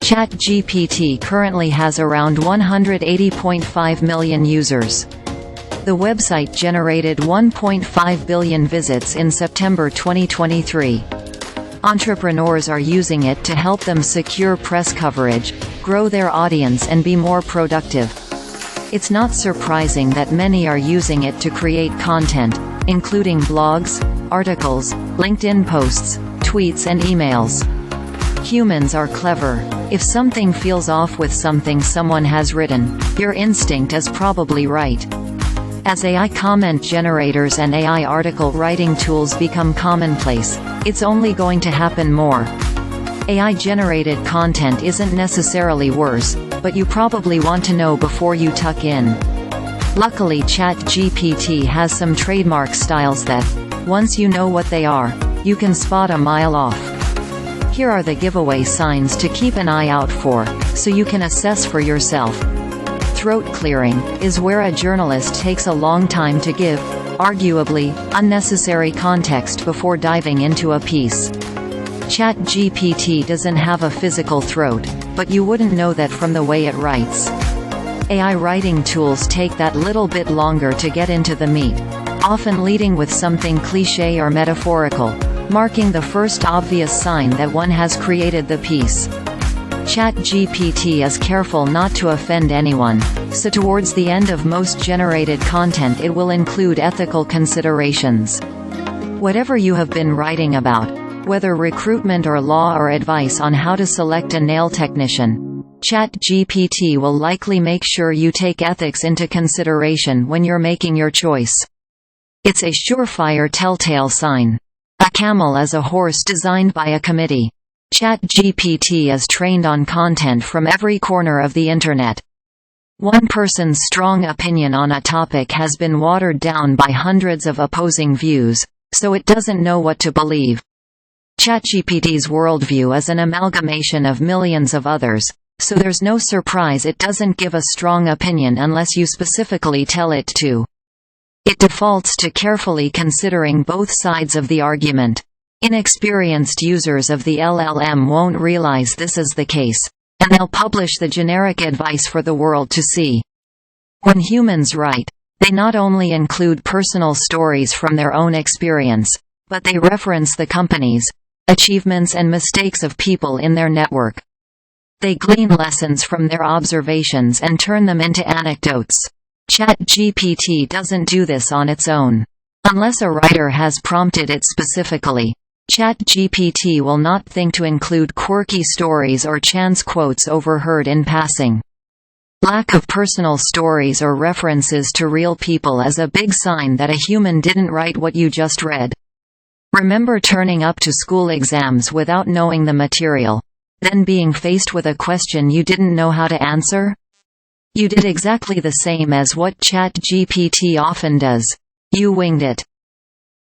ChatGPT currently has around 180.5 million users. The website generated 1.5 billion visits in September 2023. Entrepreneurs are using it to help them secure press coverage, grow their audience and be more productive. It's not surprising that many are using it to create content, including blogs, articles, LinkedIn posts, tweets and emails. Humans are clever. If something feels off with something someone has written, your instinct is probably right. As AI comment generators and AI article writing tools become commonplace, it's only going to happen more. AI-generated content isn't necessarily worse, but you probably want to know before you tuck in. Luckily, ChatGPT has some trademark styles that, once you know what they are, you can spot a mile off. Here are the giveaway signs to keep an eye out for, so you can assess for yourself. Throat clearing is where a journalist takes a long time to give, arguably, unnecessary context before diving into a piece. ChatGPT doesn't have a physical throat, but you wouldn't know that from the way it writes. AI writing tools take that little bit longer to get into the meat, often leading with something cliché or metaphorical, marking the first obvious sign that one has created the piece. ChatGPT is careful not to offend anyone, so towards the end of most generated content it will include ethical considerations. Whatever you have been writing about, whether recruitment or law or advice on how to select a nail technician, ChatGPT will likely make sure you take ethics into consideration when you're making your choice. It's a surefire telltale sign. A camel is a horse designed by a committee. ChatGPT is trained on content from every corner of the Internet. One person's strong opinion on a topic has been watered down by hundreds of opposing views, so it doesn't know what to believe. ChatGPT's worldview is an amalgamation of millions of others, so there's no surprise it doesn't give a strong opinion unless you specifically tell it to. It defaults to carefully considering both sides of the argument. Inexperienced users of the LLM won't realize this is the case, and they'll publish the generic advice for the world to see. When humans write, they not only include personal stories from their own experience, but they reference the companies, achievements and mistakes of people in their network. They glean lessons from their observations and turn them into anecdotes. ChatGPT doesn't do this on its own. Unless a writer has prompted it specifically, ChatGPT will not think to include quirky stories or chance quotes overheard in passing. Lack of personal stories or references to real people is a big sign that a human didn't write what you just read. Remember turning up to school exams without knowing the material, then being faced with a question you didn't know how to answer? You did exactly the same as what ChatGPT often does. You winged it.